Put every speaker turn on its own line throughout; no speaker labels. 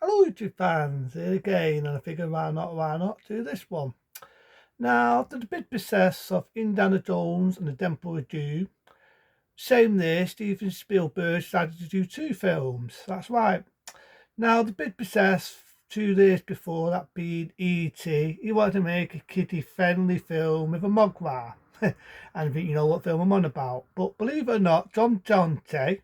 Hello YouTube fans, here again, and I figured why not do this one. Now, after the big success of Indiana Jones and the Temple of Doom, same there, Steven Spielberg decided to do two films. That's right. Now, the big success 2 days before, that being E.T., he wanted to make a kiddie-friendly film with a mogwai. And I think you know what film I'm on about. But believe it or not, John Jonte,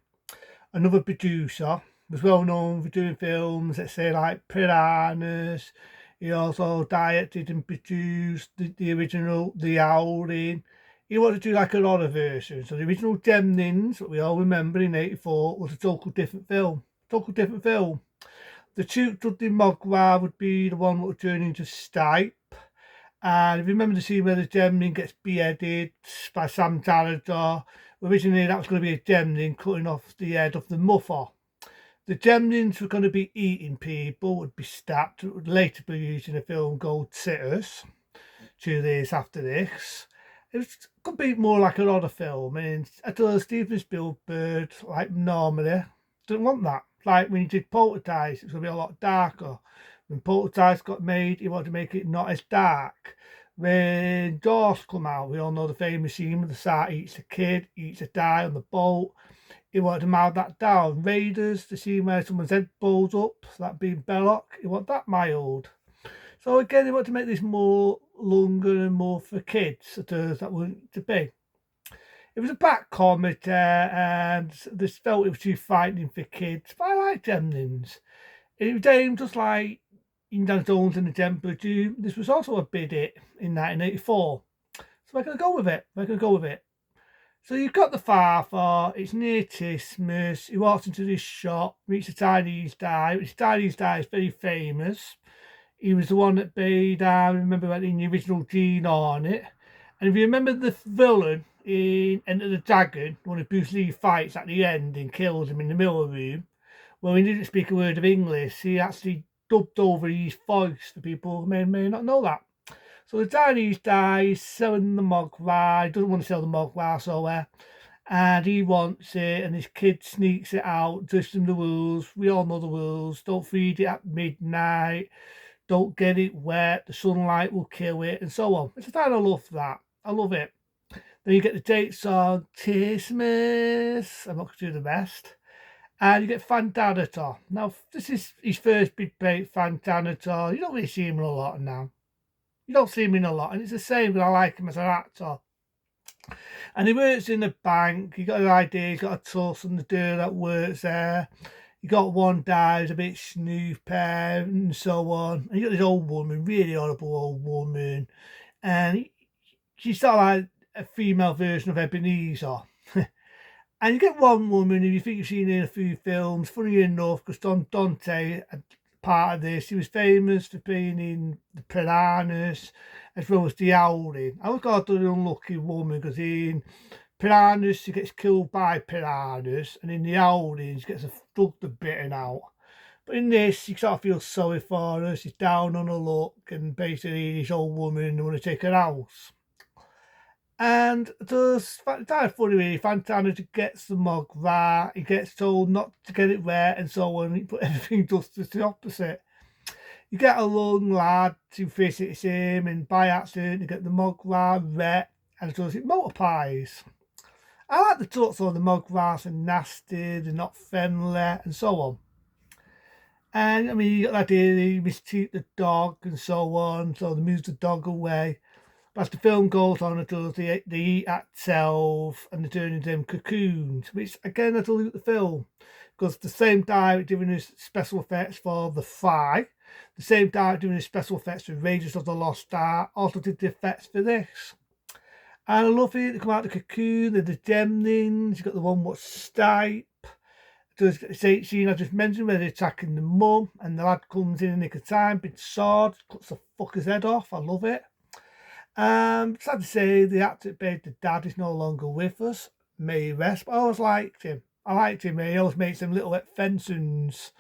another producer, was well known for doing films that say like Piranhas. He also directed and produced the original The Howling. He wanted to do like a lot of versions. So the original Gremlins, that we all remember in '84, was a total different film. Total different film. The two Dudley Mogwai would be the one that would turn into Stipe. And if you remember the scene where the Gremlin gets beheaded by Sam Darrador, originally that was going to be a Gremlin cutting off the head of the mother. The Gremlins were going to be eating people, would be stabbed. It would later be used in a film called Sitters 2 days after this. Could be more like a lot of film. And I told Steven Spielberg, like normally, didn't want that. Like when he did Poltergeist, it's going to be a lot darker. When Poltergeist got made, he wanted to make it not as dark. When Jaws come out, we all know the famous scene where the shark eats a kid, eats a guy on the boat. He wanted to mild that down. Raiders, the scene where someone's head blows up, that being Belloc, he wanted that mild. So again, he wanted to make this more longer and more for kids, that weren't to be. It was a back comedy, and this felt it was too frightening for kids, but I like Gremlins. It was aimed just like Indiana Jones and the Temple of Doom. This was also a big hit in 1984. So we're going to go with it. We're going to go with it. So you've got the father, it's near Christmas, he walks into this shop, meets a Chinese guy, which Chinese guy is very famous. He was the one that made, I remember in the original Gene on it. And if you remember the villain in Enter the Dragon, one of Bruce Lee fights at the end and kills him in the middle room, well, he didn't speak a word of English. He actually dubbed over his voice for people who may not know that. So the Chinese guy is selling the mogwai. He doesn't want to sell the mogwai, and he wants it, and his kid sneaks it out, just in the rules. We all know the rules. Don't feed it at midnight. Don't get it wet. The sunlight will kill it, and so on. It's a fan I love that. I love it. Then you get the dates on Christmas. I'm not going to do the rest. And you get Fantanator. Now, this is his first big break, Fantanator. You don't really see him in a lot now. You don't see him in a lot, and it's the same, but I like him as an actor. And he works in the bank. He got an idea. He's got a tuss on the girl that works there. You got one guy who's a bit snooper and so on. And you got this old woman, really horrible old woman, and she's sort of like a female version of Ebenezer. And you get one woman who you think you've seen in a few films. Funny enough, because Dante, part of this, he was famous for being in the Piranhas as well as the Howling. I was called an unlucky woman because in Piranhas she gets killed by piranhas, and in the Howling she gets stuck the bitten out. But in this, you sort of feel sorry for her. She's down on her luck, and basically this old woman want to take her house. And it's kind of funny, really. Fantana gets the mug right, he gets told not to get it wet and so on, but everything does just the opposite. You get a young lad who visits him, and by accident, you get the mug right wet, and so it multiplies. I like the thoughts on the mug rats are nasty, they're not friendly, and so on. And I mean, you got that idea, they mistreat the dog and so on, so they move the dog away. As the film goes on, it does they eat at 12 and they turn into them cocoons, which again I look at the film because the same director doing his special effects for The Fly, the same director doing his special effects for Raiders of the Lost Ark, also did the effects for this. And I love it. They come out the cocoon, they're the Gremlins, you got the one what's Stipe. There's a scene I just mentioned where they're attacking the mum and the lad comes in nick of time, big sword, cuts the fucker's head off. I love it. Sad to say, the actor that played the dad is no longer with us. May he rest, but I always liked him. I liked him. He always makes them little wet fencings.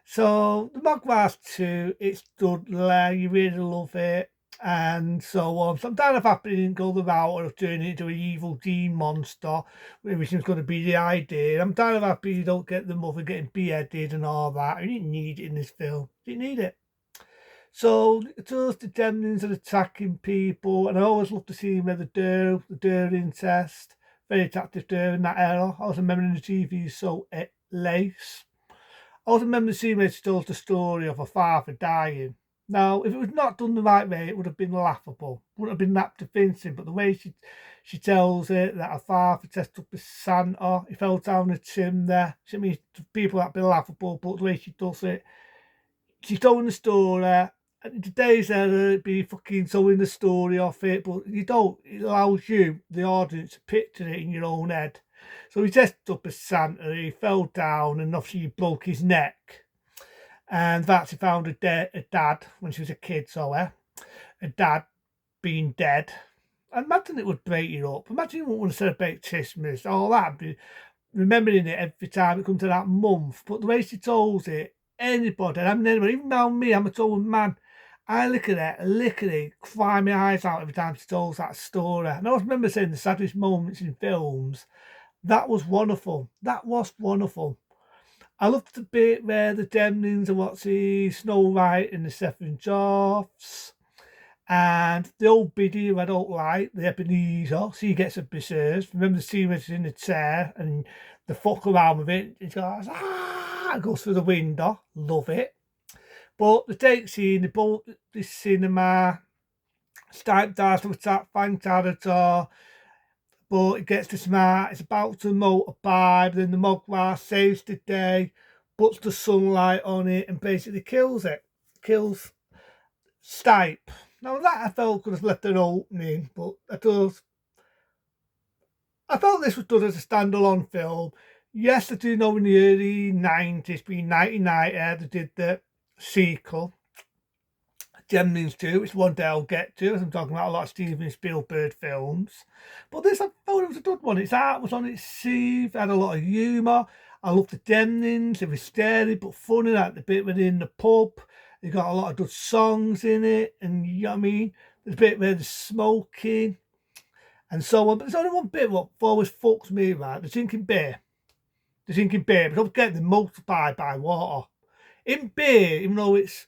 So, the Mogwars 2, it's Dudley. You really love it. and so on. So I'm kind of happy they didn't go the route of turning it into an evil gene monster, which was going to be the idea. I'm kind of happy you don't get the mother getting beheaded and all that. You didn't need it in this film. Didn't need it. So it's us, the Gremlins are attacking people, and I always love to see where the Dur incest, very attractive Dur in that era. I always remember in the TV so lace. I always remember the scene where she tells the story of her father dying. Now, if it was not done the right way, it would have been laughable. Wouldn't have been that convincing. But the way she tells it that her father dressed up as Santa, he fell down a chimney. I mean, to people that'd be laughable, but the way she does it, she's telling the story. In today's era, it'd be fucking telling the story of it, but you don't. It allows you, the audience, to picture it in your own head. So he dressed up as Santa, he fell down, and obviously he broke his neck. And that's he found a dad when she was a kid, so a dad being dead. I imagine it would break you up. Imagine you wouldn't want to celebrate Christmas, all that, be remembering it every time it comes to that month. But the way she told it, anybody, I mean anybody, even now me, I'm a old man, I look at it, literally cry my eyes out every time she tells that story. And I always remember saying the saddest moments in films. That was wonderful. That was wonderful. I loved the bit where the Gremlins are watching Snow White and the Seven Dwarfs. And the old biddy who I don't like, the Ebenezer, she gets a berserk. Remember the scene where she's in the chair and the fuck around with it. It goes, ah, it goes through the window. Love it. But the take scene, they both this cinema, Stipe dies to attack Frank Character, but it gets to smart, it's about to motorbike, then the Mogwai saves the day, puts the sunlight on it, and basically kills it. Kills Stipe. Now that I felt could have left an opening, but I felt this was done as a standalone film. Yes, I do know in the early 90s, being 1990, they did the sequel, Gremlins 2, which one day I'll get to, as I'm talking about a lot of Steven Spielberg films. But this, I thought it was a good one. Its art was on its sleeve, had a lot of humour. I loved the Gremlins, it was scary but funny, like the bit within the pub. It got a lot of good songs in it, and you know what I mean? There's a bit where they're smoking and so on. But there's only one bit what always fucks me, right? The drinking beer. The drinking beer, but don't forget they're multiplied by water. In beer, even though it's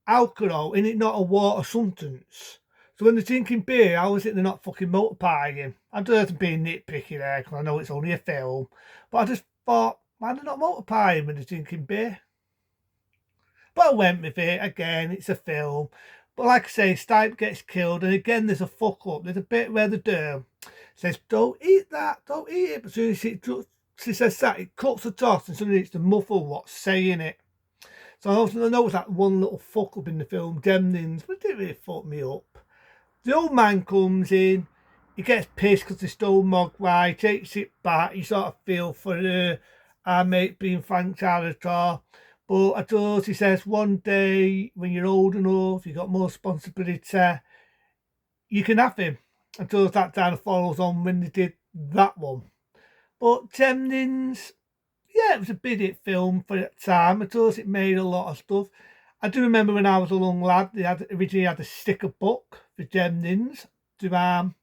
alcohol in it, not a water substance. So when they're drinking beer, how is it they're not fucking multiplying? I don't know if I'm being nitpicky there because I know it's only a film, but I just thought, why they're not multiplying when they're drinking beer? But I went with it again. It's a film, but like I say, Stipe gets killed, and again there's a fuck up. There's a bit where the Durham says, "Don't eat that, don't eat it." But as soon as she says that, it cuts the toss, and suddenly it's the muffle what's saying it. So I know it's that one little fuck up in the film, Gremlins, but it didn't really fuck me up. The old man comes in, he gets pissed because they stole Mogwai, takes it back, you sort of feel for our mate being Frank Character. But I thought he says one day when you're old enough, you've got more responsibility, you can have him. I thought that kind of follows on when they did that one. But Gremlins, yeah, it was a big hit film for that time. I thought it made a lot of stuff. I do remember when I was a young lad, they originally had a sticker book for Gremlins to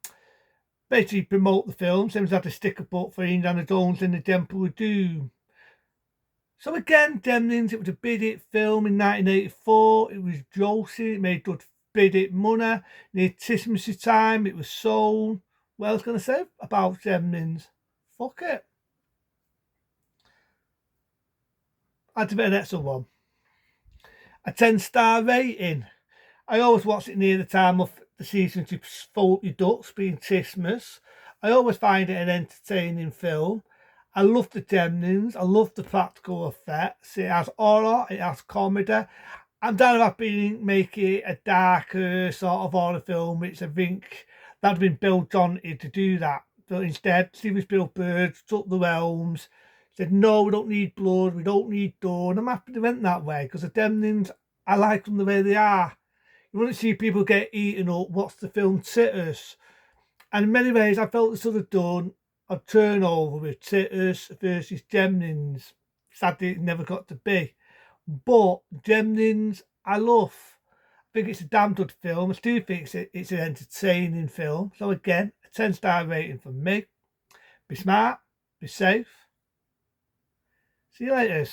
basically promote the film. Same as had a sticker book for Indiana Jones and the Temple of Doom. So again, Gremlins, it was a big hit film in 1984. It was grossing, it made good big hit money. Near Christmas time, it was sold. What else can I say about Gremlins? Fuck it. I'd bet that's a one. A 10-star rating. I always watch it near the time of the season to fold your ducks, being Christmas. I always find it an entertaining film. I love the Gremlins. I love the practical effects. It has horror. It has comedy. I'm down about make it a darker sort of horror film, which I think that would have been Bill Johnny to do that. But instead, Steven Spielberg took the realms, said, no, we don't need blood, we don't need gore. And I'm happy they went that way because the Gremlins, I like them the way they are. You want to see people get eaten up, what's the film Titters? And in many ways, I felt they should have done a turnover with Titters versus Gremlins. Sadly, it never got to be. But Gremlins, I love. think it's a damn good film. I do think it's an entertaining film. So again, a 10-star rating from me. Be smart, be safe. See you later.